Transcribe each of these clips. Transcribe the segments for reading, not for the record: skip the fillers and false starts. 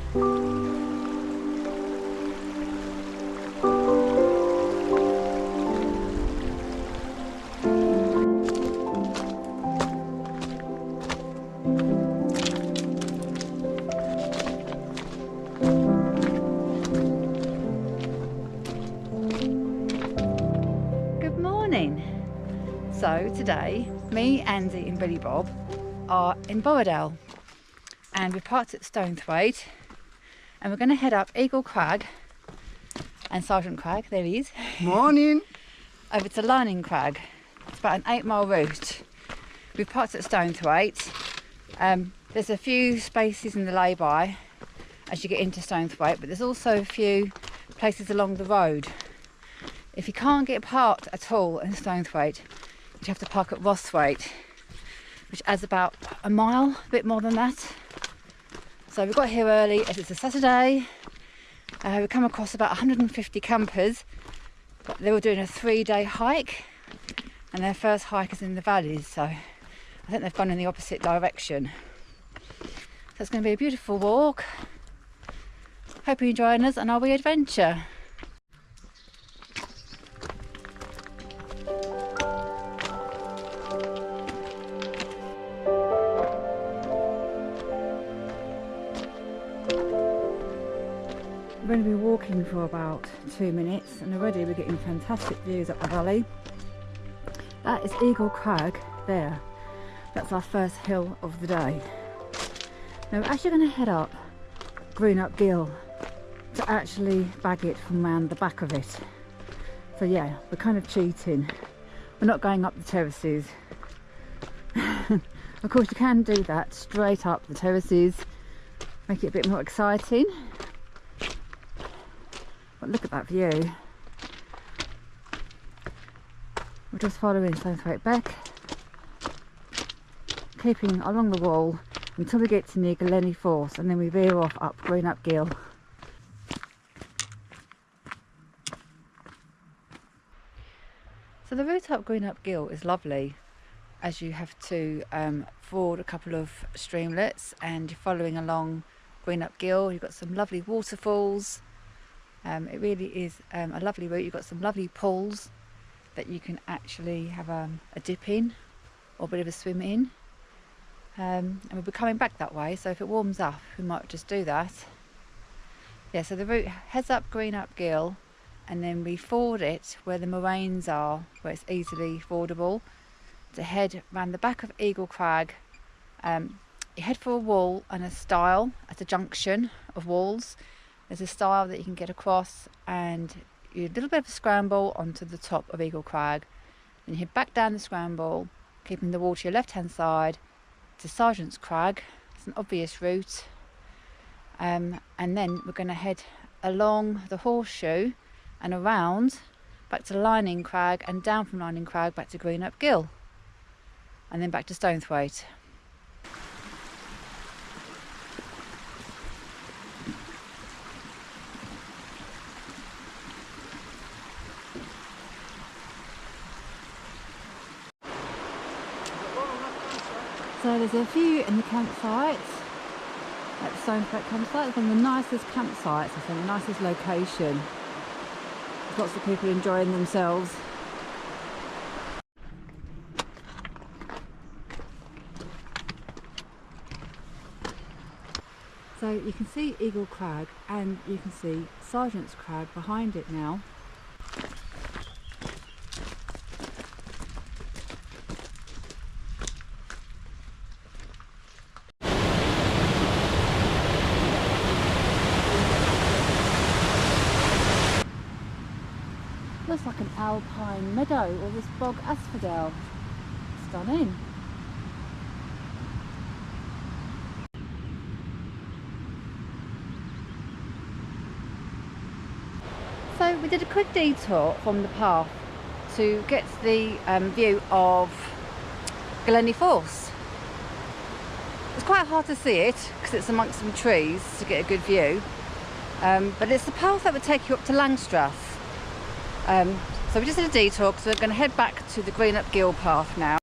So today, me, Andy and Billy Bob are in Borrowdale and we've parked at Stonethwaite and we're going to head up Eagle Crag and Sergeant Crag, there he is. Morning! Over to Galleny Crag. It's about an 8-mile route. We've parked at Stonethwaite. There's a few spaces in the lay-by as you get into Stonethwaite, but there's also a few places along the road. If you can't get parked at all in Stonethwaite, you have to park at Rossthwaite, which adds about a mile, a bit more than that. So we got here early as it's a Saturday. We come across about 150 campers, but they were doing a 3-day hike and their first hike is in the valleys, so I think they've gone in the opposite direction. So it's going to be a beautiful walk. Hope you're enjoying us on our wee adventure. We're going to be walking for about 2 minutes and already we're getting fantastic views up the valley. That is Eagle Crag there. That's our first hill of the day. Now we're actually going to head up Greenup Gill to actually bag it from round the back of it. So yeah, we're kind of cheating. We're not going up the terraces. Of course you can do that straight up the terraces, make it a bit more exciting. But look at that view. We're just following Stonethwaite Beck, keeping along the wall until we get to near Galleny Force, and then we veer off up Greenup Gill. So the route up Greenup Gill is lovely, as you have to ford a couple of streamlets and you're following along Greenup Gill. You've got some lovely waterfalls. It really is a lovely route. You've got some lovely pools that you can actually have a dip in or a bit of a swim in. And we'll be coming back that way, so if it warms up we might just do that. Yeah, so the route heads up Greenup Gill and then we ford it where the morains are, where it's easily fordable, to head round the back of Eagle Crag. You head for a wall and a stile at a junction of walls. There's a stile that you can get across and you do a little bit of a scramble onto the top of Eagle Crag. Then you head back down the scramble, keeping the wall to your left hand side, to Sergeant's Crag. It's an obvious route. And then we're going to head along the horseshoe and around back to Galleny Crag and down from Galleny Crag back to Greenup Gill and then back to Stonethwaite. So there's a few in the campsites, at the Stonethwaite campsite. It's one of the nicest campsites, I think, the nicest location. There's lots of people enjoying themselves. So you can see Eagle Crag and you can see Sergeant's Crag behind it now. Looks like an alpine meadow or this bog asphodel. Stunning. So we did a quick detour from the path to get the view of Galleny Force. It's quite hard to see it because it's amongst some trees to get a good view, but it's the path that would take you up to Langstrath. So we just did a detour because we're going to head back to the Greenup Gill path now.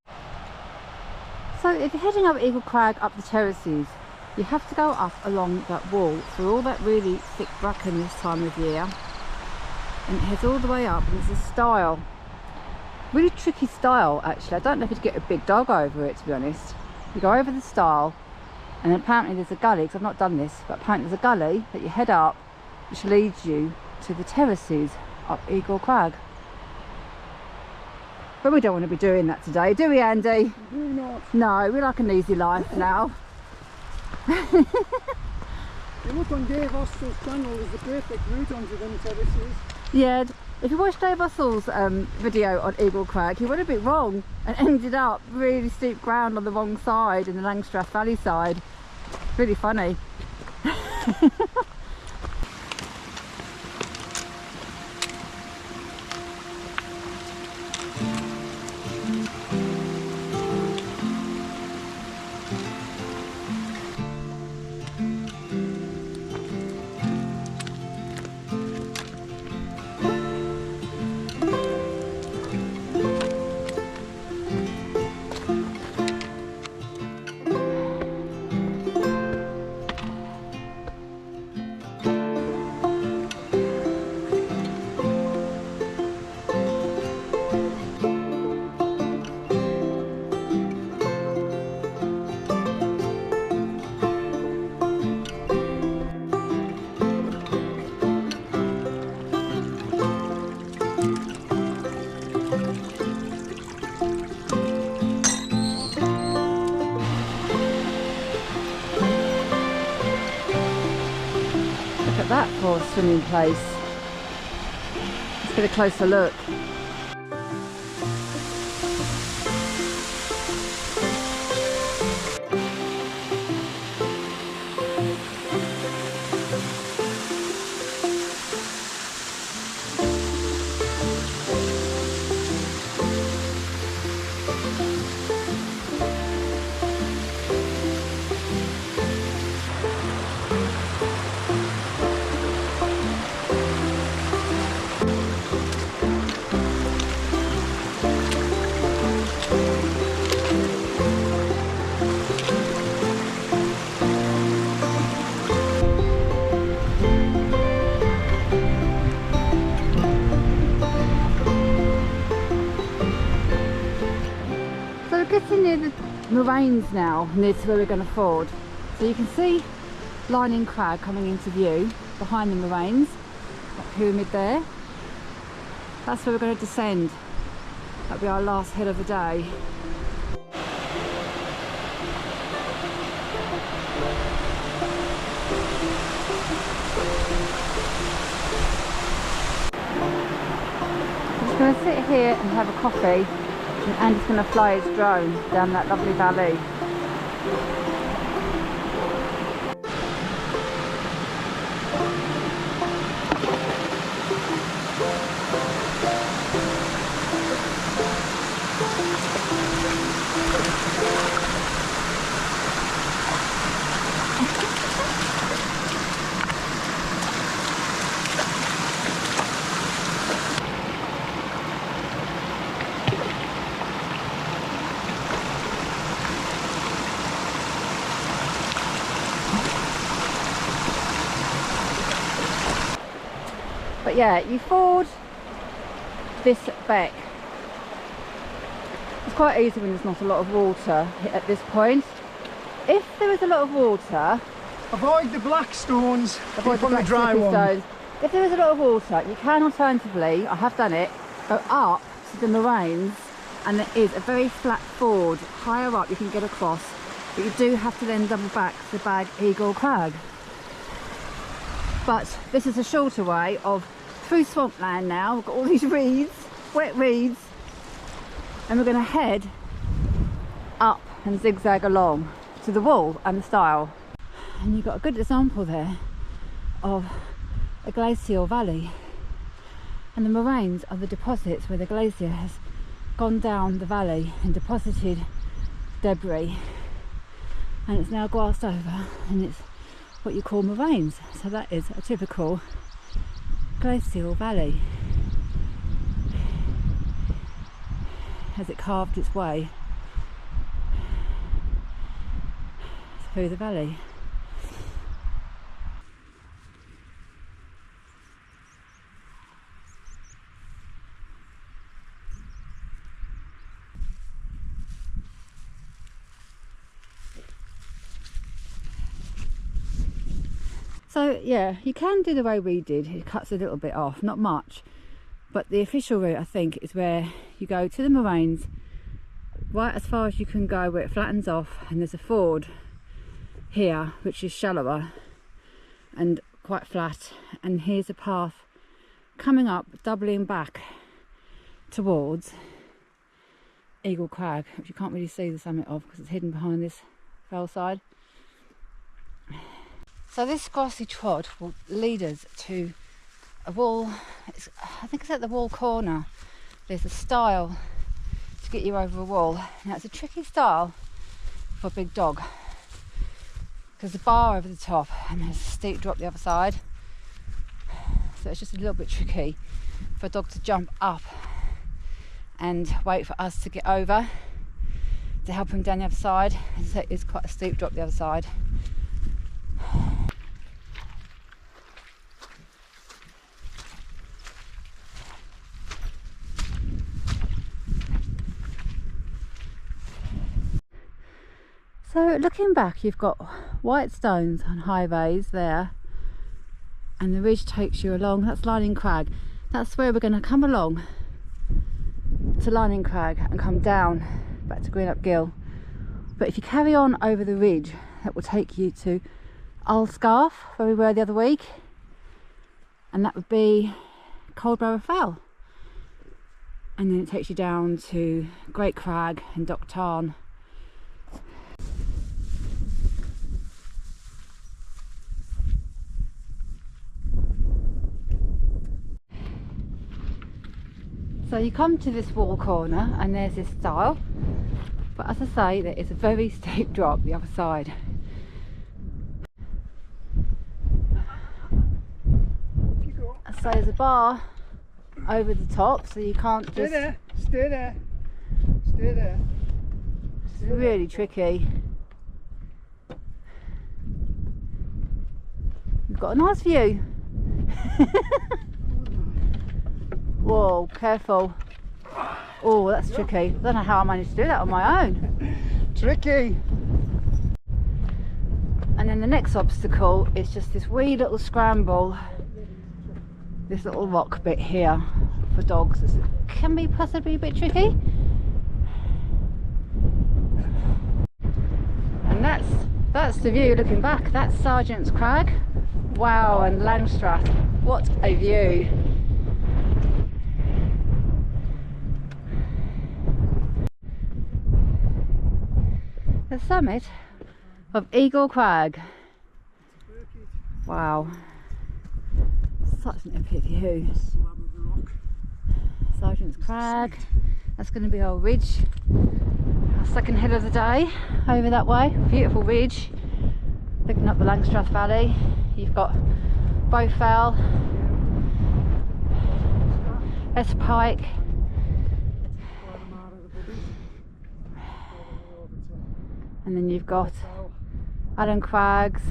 So if you're heading up Eagle Crag up the terraces, You have to go up along that wall through all that really thick bracken this time of year, and it heads all the way up, and there's a stile, really tricky stile actually. I don't know if you'd get a big dog over it, to be honest. You go over the stile, and then apparently there's a gully, because I've not done this, but apparently there's a gully that you head up which leads you to the terraces up Eagle Crag. But we don't want to be doing that today, do we, Andy? Do not. No, we like an easy life now. You look on Dave Ostell's channel, there's the perfect route onto them terraces. Yeah, if you watch Dave Ostell's video on Eagle Crag, he went a bit wrong and ended up really steep ground on the wrong side, in the Langstrath Valley side. Really funny. That for a swimming place. Let's get a closer look. Near the morains now, near to where we're going to ford. So you can see Galleny Crag coming into view behind the morains, that pyramid there. That's where we're going to descend. That'll be our last hill of the day. I'm just going to sit here and have a coffee, and Andy's going to fly his drone down that lovely valley. But yeah, you ford this beck. It's quite easy when there's not a lot of water at this point. If there is a lot of water, avoid the black stones, avoid the black dry ones. stones. If there is a lot of water, you can alternatively, I have done it, go up to the morains, and there is a very flat ford higher up you can get across, but you do have to then double back to bag Eagle Crag. But this is a shorter way of through swampland now. We've got all these reeds, wet reeds, and we're going to head up and zigzag along to the wall and the stile. And you've got a good example there of a glacial valley, and the moraines are the deposits where the glacier has gone down the valley and deposited debris, and it's now grassed over, and it's what you call moraines. So that is a typical glacial valley as it carved its way through the valley. So yeah, you can do the way we did. It cuts a little bit off, not much, but the official route I think is where you go to the moraines right as far as you can go, where it flattens off, and there's a ford here which is shallower and quite flat, and here's a path coming up, doubling back towards Eagle Crag, which you can't really see the summit of because it's hidden behind this fell side. So this grassy trod will lead us to a wall. I think it's at the wall corner. There's a stile to get you over a wall. Now it's a tricky stile for a big dog because the bar over the top and there's a steep drop the other side. So it's just a little bit tricky for a dog to jump up and wait for us to get over to help him down the other side. It's quite a steep drop the other side. So looking back, you've got white stones on high bays there, and the ridge takes you along. That's Galleny Crag. That's where we're going to come along to Galleny Crag and come down back to Greenup Gill. But if you carry on over the ridge, that will take you to Scafells, where we were the other week, and that would be Coldborough Fell, and then it takes you down to Great Crag and Tarn. So you come to this wall corner and there's this stile, but as I say, there is a very steep drop the other side. So there's a bar over the top, so you can't just... Stay there, stay there, stay there. It's really tricky. You've got a nice view. Whoa, careful. Oh, that's tricky. I don't know how I managed to do that on my own. Tricky. And then the next obstacle is just this wee little scramble, this little rock bit here for dogs. It can be possibly a bit tricky. And that's the view looking back. That's Sergeant's Crag. Wow, and Langstrath. What a view. The summit of Eagle Crag. Wow, such an epic view. Sergeant's Crag. That's going to be our ridge, our second hill of the day over that way. Beautiful ridge looking up the Langstrath Valley. You've got Borrowdale, Pike, and then you've got Adam Crags,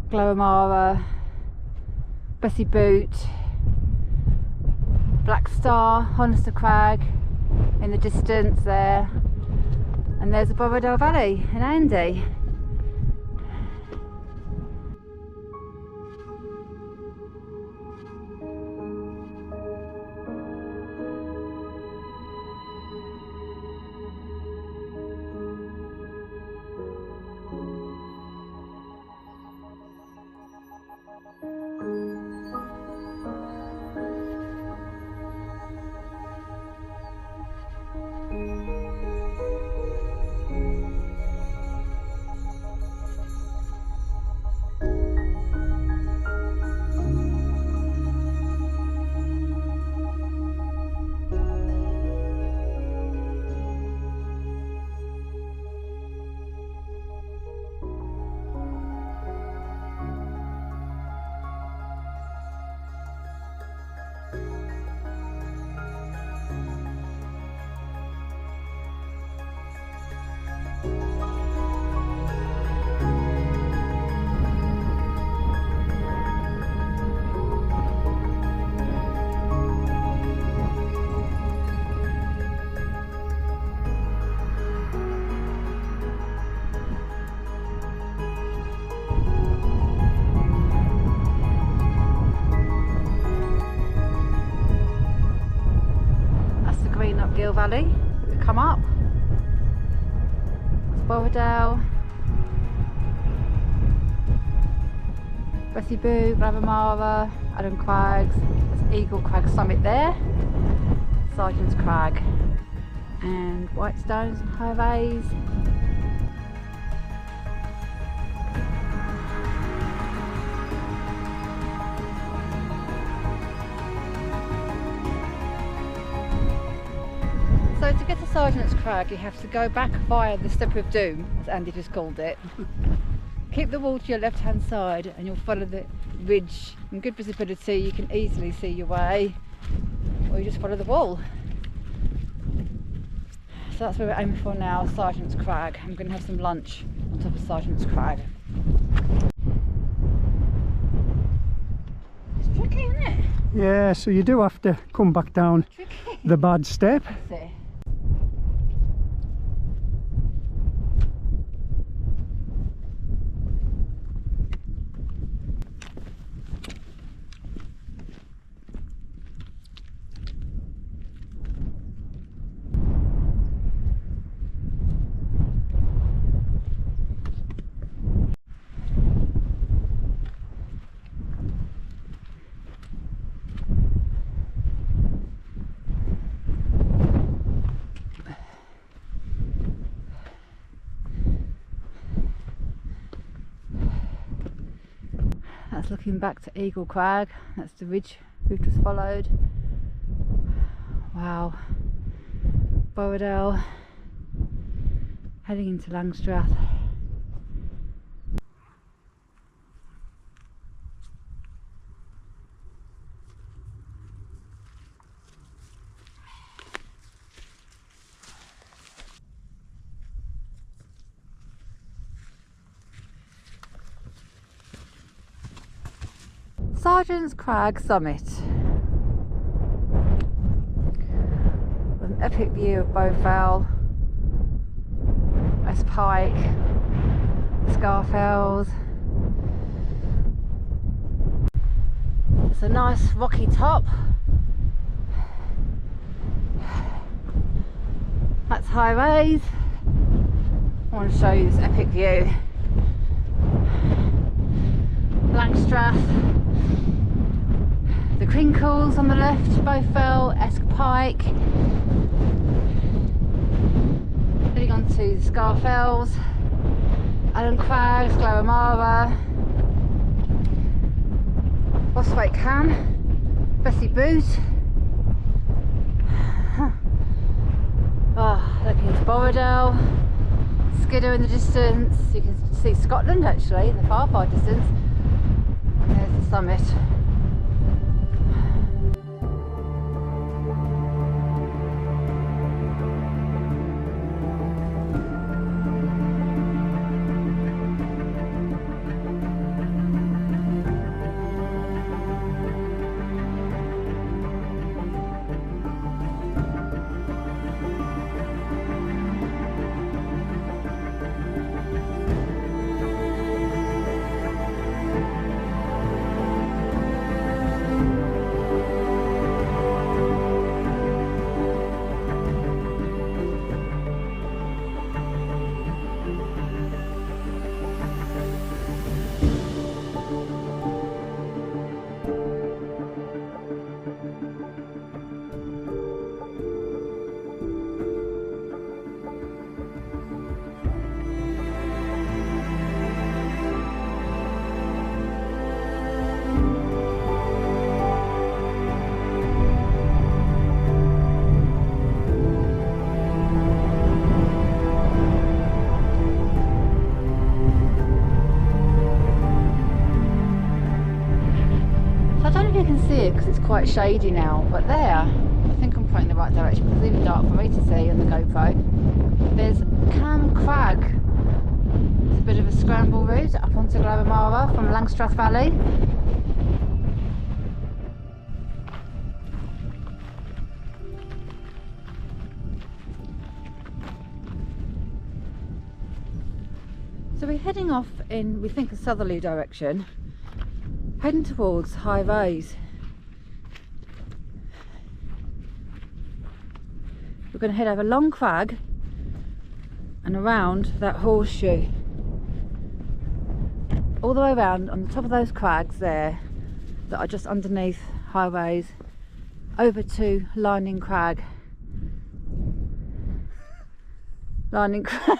Glowamara, Bessie Boot, Black Star, Honester Crag in the distance there, and there's the Borrowdale Valley in Andy. Valley that come up. That's Borrowdale, Boo, Glavamara, Adam Crags. There's Eagle Crag summit there, Sergeant's Crag, and Whitestones and Highways. So to get to Sergeant's Crag you have to go back via the Step of Doom, as Andy just called it. Keep the wall to your left hand side and you'll follow the ridge in good visibility. You can easily see your way, or you just follow the wall. So that's where we're aiming for now, Sergeant's Crag. I'm going to have some lunch on top of Sergeant's Crag. It's tricky, isn't it? Yeah, so you do have to come back down the bad step. That's it. That's looking back to Eagle Crag. That's the ridge we've just followed. Wow. Borrowdale, heading into Langstrath. Sergeant's Crag summit with an epic view of Borrowdale, West Pike, Scafells. It's a nice rocky top. That's Highways. I want to show you this epic view. Langstrath. The Crinkles on the left, Borrowdale, Pike. Heading on to the Scafells, Adam Crags, Glavamara, Stonethwaite Beck, looking into Borrowdale, Skidder in the distance. You can see Scotland actually in the far distance. And there's the summit. Because it's quite shady now, but there, I think I'm pointing in the right direction because it's even dark for me to see on the GoPro. There's Crag. It's a bit of a scramble route up onto Glavamara from Langstrath Valley. So we're heading off in, we think, a southerly direction, heading towards Highways. we're going to head over Long Crag and around that horseshoe, all the way around on the top of those crags there that are just underneath highways, over to Lining Crag. Lining Crag.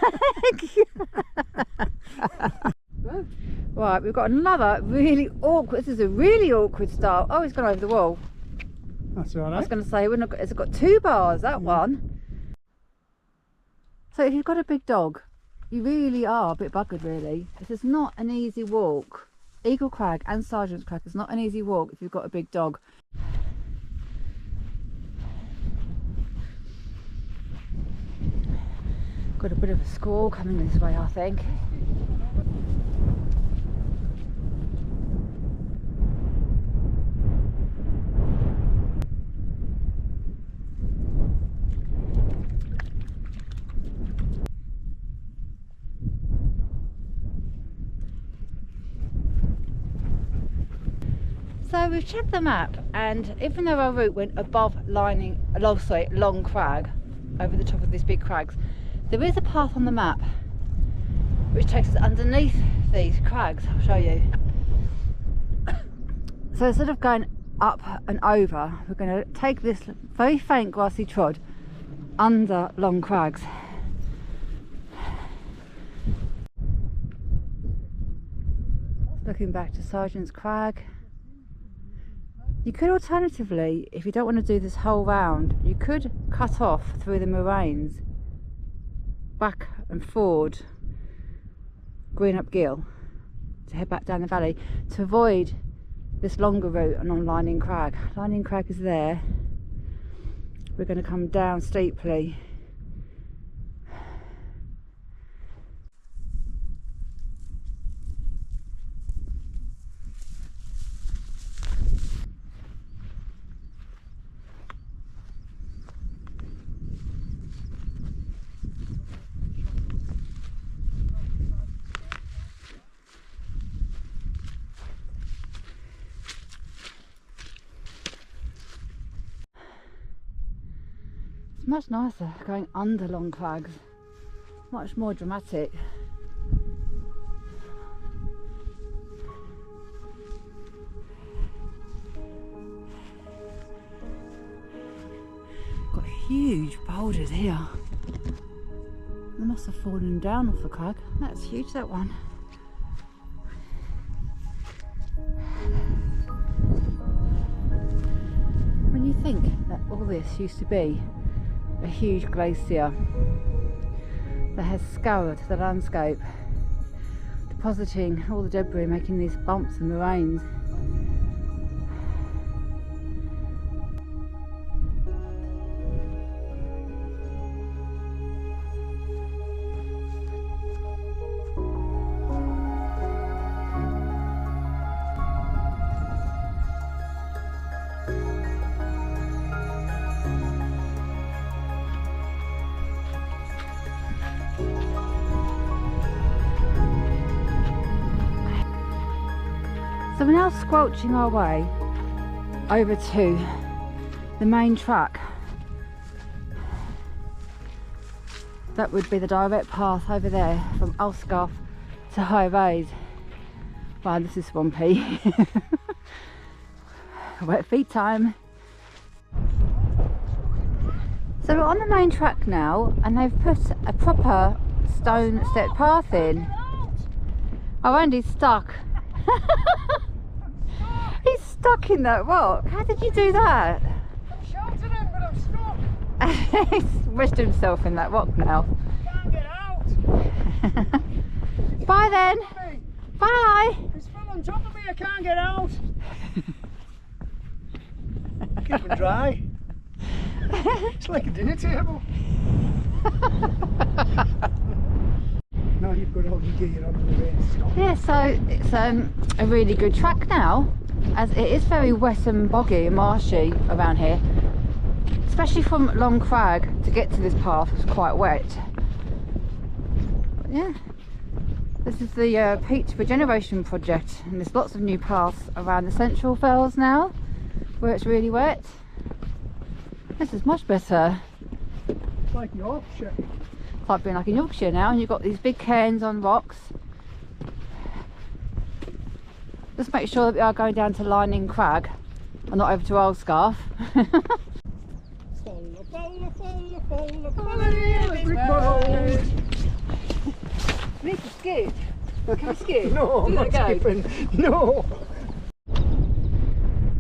Right, we've got another really awkward, this is a really awkward start. Oh, it's gone over the wall. That's all right. I was going to say, it's got 2 bars, that one. So if you've got a big dog, you really are a bit buggered really. This is not an easy walk. Eagle Crag and Sergeant's Crag is not an easy walk if you've got a big dog. Got a bit of a squall coming this way, I think. So we've checked the map, and even though our route went above Long Crag, over the top of these big crags, there is a path on the map which takes us underneath these crags. I'll show you. So instead of going up and over, we're going to take this very faint grassy trod under Long Crags. Looking back to Sergeant's Crag. You could alternatively, if you don't want to do this whole round, you could cut off through the morains back and forward Greenup Gill to head back down the valley to avoid this longer route and on Lining Crag. Lining Crag is there. We're going to come down steeply. Much nicer going under Long Crags, much more dramatic. Got huge boulders here. They must have fallen down off the crag. That's huge, that one. When you think that all this used to be a huge glacier that has scoured the landscape, depositing all the debris, making these bumps and moraines. So we're now squelching our way over to the main track. That would be the direct path over there from Scafells to High Raise. Wow, this is swampy. Wet feet time. So we're on the main track now, and they've put a proper stone step path in. Oh, Andy's stuck. He's stuck in that rock. How did you do that? I'm shouting him, but I'm stuck. He's wedged himself in that rock now. Can't get out. Bye then. Bye. He's full on top of me. I can't get out. Keep him dry. It's like a dinner table. Now you've got all your gear on the way. Yeah, so it's a really good track now, as it is very wet and boggy and marshy around here, especially from Long Crag to get to this path is quite wet. But yeah, this is the peat regeneration project, and there's lots of new paths around the central fells now where it's really wet. This is much better. It's like Yorkshire. It's like being like in Yorkshire now, and you've got these big cairns on rocks. Just make sure that we are going down to Galleny Crag and not over to Scafells. We need to skip. Can we skip? No, I'm not skipping. No.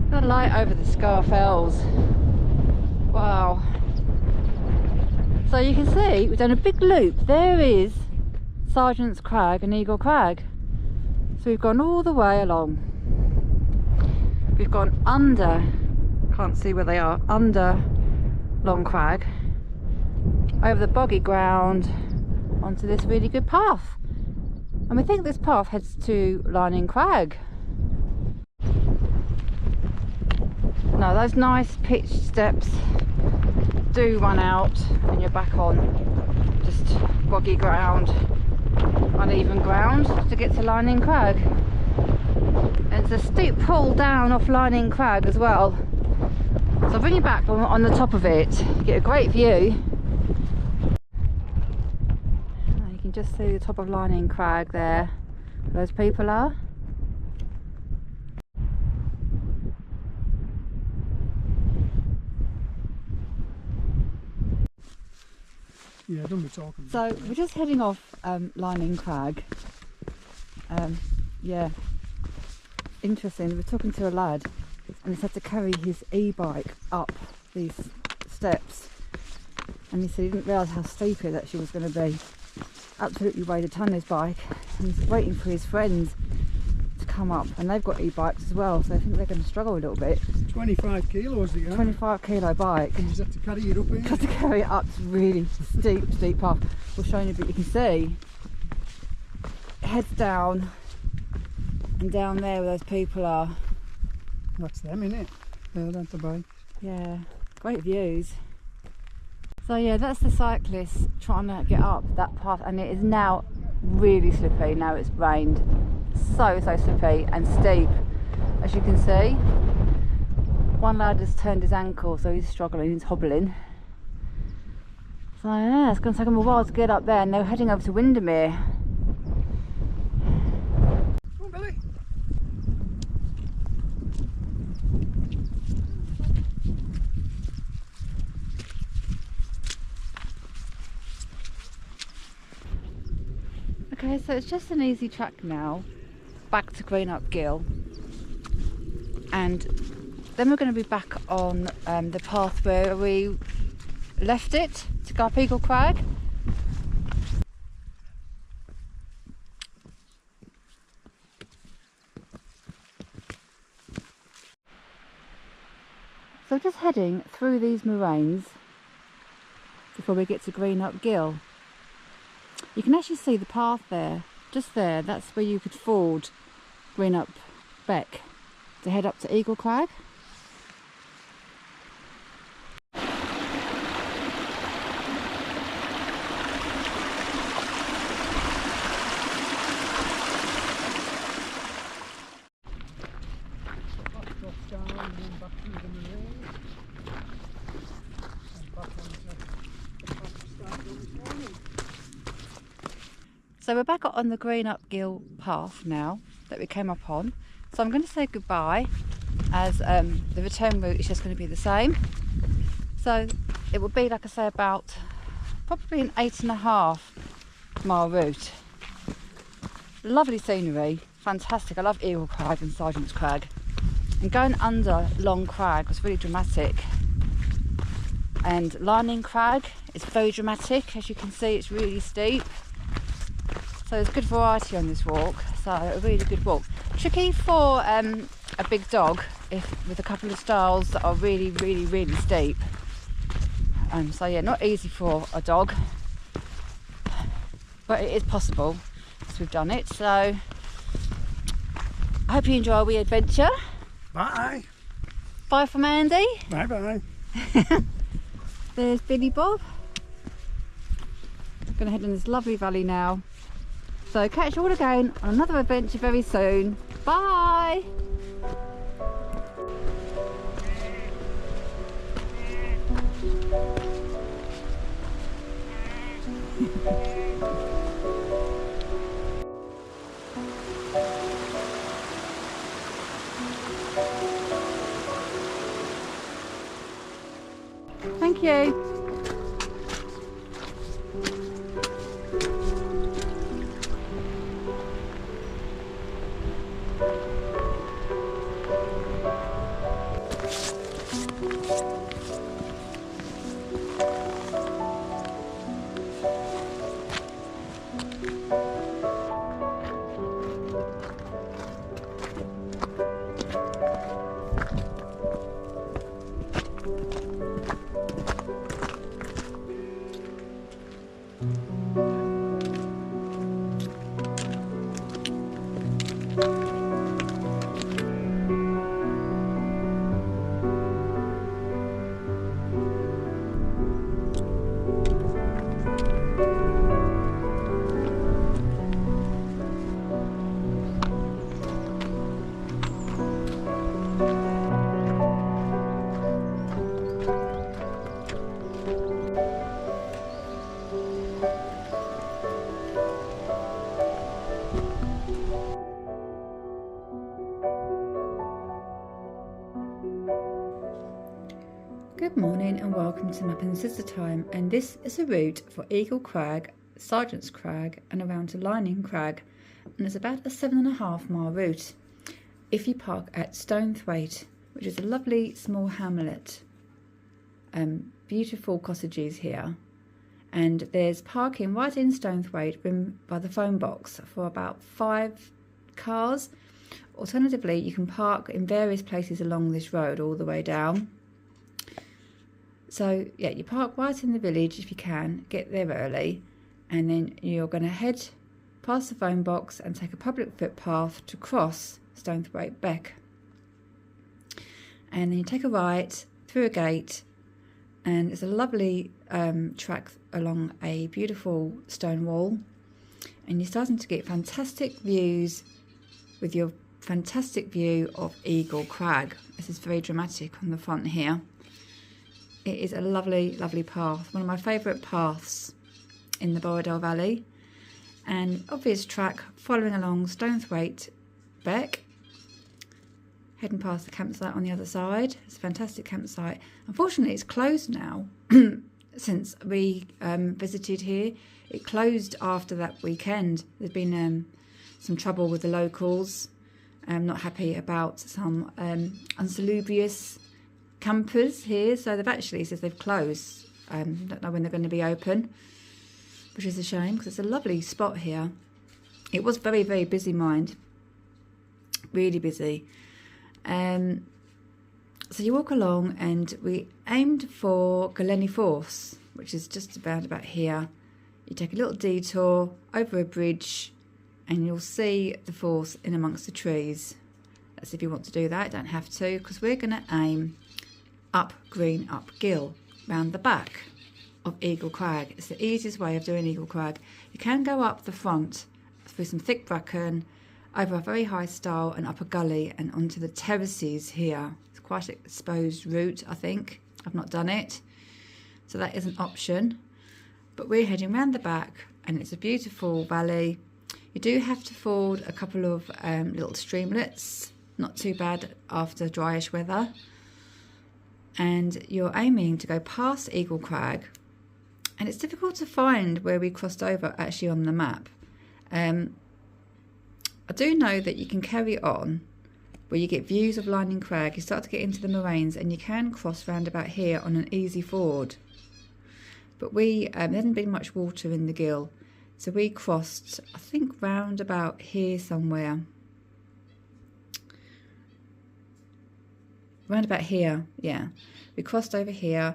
The light over the Scafells. Wow. So you can see we've done a big loop. There is Sergeant's Crag and Eagle Crag. So we've gone all the way along. We've gone under, can't see where they are, under Long Crag, over the boggy ground, onto this really good path. And we think this path heads to Galleny Crag. Now those nice pitched steps do run out and you're back on just boggy ground, uneven ground to get to Galleny Crag. And it's a steep pull down off Galleny Crag as well. So I'll bring you back when we're on the top of it, get a great view. You can just see the top of Galleny Crag there, where those people are. Yeah, don't be talking. So we're just heading off Galleny Crag. Yeah, interesting. We're talking to a lad and he's had to carry his e-bike up these steps, and he said he didn't realise how steep it actually was going to be. Absolutely weighed a ton, his bike, and he's waiting for his friends to come up, and they've got e-bikes as well, so I think they're going to struggle a little bit. 25 kilos again. 25 kilo bike. You just have to carry it up here. Got to carry it up this really steep path. We'll show you a bit. You can see it heads down, and down there where those people are. That's them, innit? They're down the bike. Yeah, great views. So yeah, that's the cyclists trying to get up that path, and it is now really slippy. Now it's rained, so slippy and steep, as you can see. One lad has turned his ankle, so he's struggling, he's hobbling. So yeah, it's going to take them a while to get up there, and they're heading over to Windermere. Come on, Billy. Okay, so it's just an easy track now, back to Greenup Gill, and then we're going to be back on the path where we left it to go up Eagle Crag. So just heading through these morains before we get to Greenup Gill. You can actually see the path there, just there. That's where you could ford Greenup Beck to head up to Eagle Crag. So we're back on the Greenup Gill path now that we came up on. So I'm going to say goodbye, as the return route is just going to be the same. So it will be, like I say, about probably an 8.5 mile route. Lovely scenery, fantastic. I love Eagle Crag and Sergeant's Crag. And going under Long Crag was really dramatic. And Galleny Crag is very dramatic, as you can see, it's really steep. So there's good variety on this walk, so a really good walk. Tricky for a big dog with a couple of stiles that are really steep. So yeah, not easy for a dog, but it is possible because we've done it. So I hope you enjoy our wee adventure. Bye. Bye from Andy. Bye bye. There's Billy Bob. We're going to head in this lovely valley now. So catch you all again on another adventure very soon. Bye! Thank you. Good morning and welcome to Map and Sister Time, and this is a route for Eagle Crag, Sergeant's Crag and around to Galleny Crag, and it's about a 7.5 mile route if you park at Stonethwaite, which is a lovely small hamlet. Beautiful cottages here, and there's parking right in Stonethwaite by the phone box for about 5 cars. Alternatively, you can park in various places along this road all the way down. So yeah, you park right in the village if you can, get there early, and then you're going to head past the phone box and take a public footpath to cross Stonethwaite Beck. And then you take a right through a gate, and it's a lovely track along a beautiful stone wall, and you're starting to get fantastic views with your fantastic view of Eagle Crag. This is very dramatic on the front here. It is a lovely, lovely path, one of my favourite paths in the Borrowdale Valley. And obvious track following along Stonethwaite Beck, heading past the campsite on the other side. It's a fantastic campsite. Unfortunately, it's closed now since we visited here. It closed after that weekend. There's been some trouble with the locals. I'm not happy about some unsalubrious campers here, so they've actually said they've closed. Don't know when they're going to be open, which is a shame because it's a lovely spot here. It was very, very busy, mind, really busy. So you walk along, and we aimed for Galleny Force, which is just about here. You take a little detour over a bridge, and you'll see the force in amongst the trees. That's if you want to do that. Don't have to, because we're going to aim up Greenup Gill, round the back of Eagle Crag. It's the easiest way of doing Eagle Crag. You can go up the front through some thick bracken, over a very high stile and up a gully and onto the terraces here. It's quite an exposed route, I think. I've not done it, so that is an option. But we're heading round the back, and it's a beautiful valley. You do have to ford a couple of little streamlets, not too bad after dryish weather. And you're aiming to go past Eagle Crag, and it's difficult to find where we crossed over actually on the map. I do know that you can carry on where you get views of Galleny Crag. You start to get into the morains, and you can cross round about here on an easy ford. But there hadn't been much water in the gill, so we crossed, I think, round about here somewhere. Round about here, yeah. We crossed over here,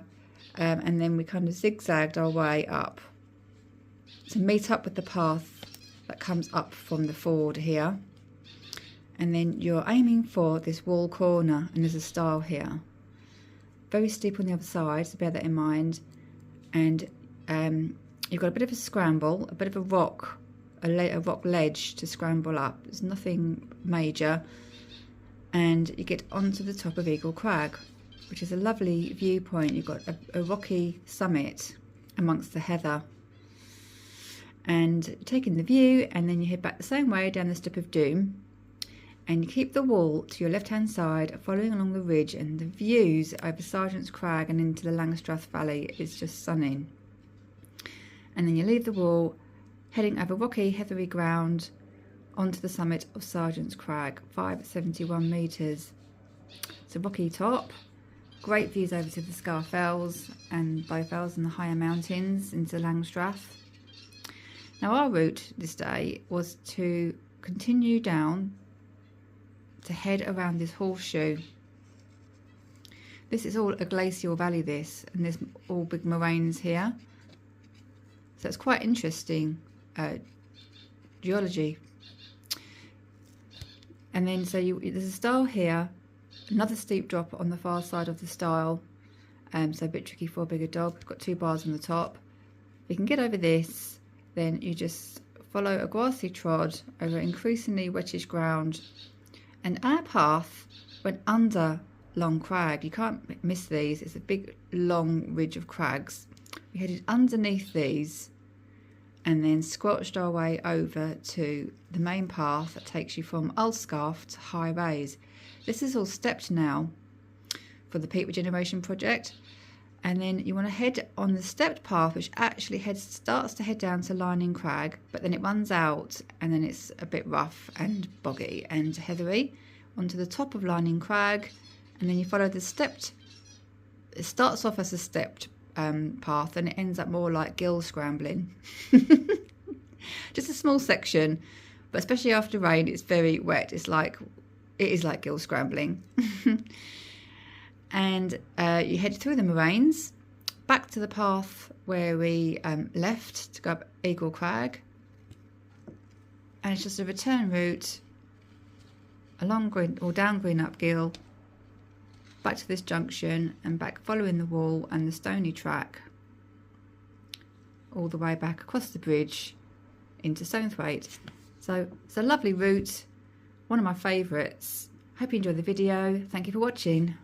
and then we kind of zigzagged our way up to meet up with the path that comes up from the ford here. And then you're aiming for this wall corner, and there's a stile here. Very steep on the other side, so bear that in mind. And you've got a bit of a scramble, a bit of a rock ledge to scramble up. There's nothing major. And you get onto the top of Eagle Crag, which is a lovely viewpoint. You've got a rocky summit amongst the heather. And taking the view, and then you head back the same way down the Step of Doom. and you keep the wall to your left hand side, following along the ridge, and the views over Sergeant's Crag and into the Langstrath Valley is just stunning. And then you leave the wall, heading over rocky, heathery ground onto the summit of Sergeant's Crag, 571 metres. It's a rocky top, great views over to the Scafells and Borrowdale and the higher mountains into Langstrath. Now our route this day was to continue down to head around this horseshoe. This is all a glacial valley, this, and there's all big moraines here. So it's quite interesting geology. And then so there's a stile here, another steep drop on the far side of the stile, so a bit tricky for a bigger dog. It's got 2 bars on the top. You can get over this, then you just follow a grassy trod over increasingly wettish ground, and our path went under Long Crag. You can't miss these. It's a big long ridge of crags. We headed underneath these and then squelched our way over to the main path that takes you from Scafells to High Bays. This is all stepped now for the peat regeneration project, and then you want to head on the stepped path, which actually starts to head down to Lining Crag, but then it runs out and then it's a bit rough and boggy and heathery onto the top of Lining Crag, and then you follow the stepped. It starts off as a stepped path and it ends up more like gill scrambling. Just a small section, but especially after rain it's very wet. It is like gill scrambling. And you head through the moraines back to the path where we left to go up Eagle Crag, and it's just a return route along down Greenup Gill, back to this junction and back, following the wall and the stony track all the way back across the bridge into Stonethwaite. So it's a lovely route, one of my favourites. Hope you enjoyed the video. Thank you for watching.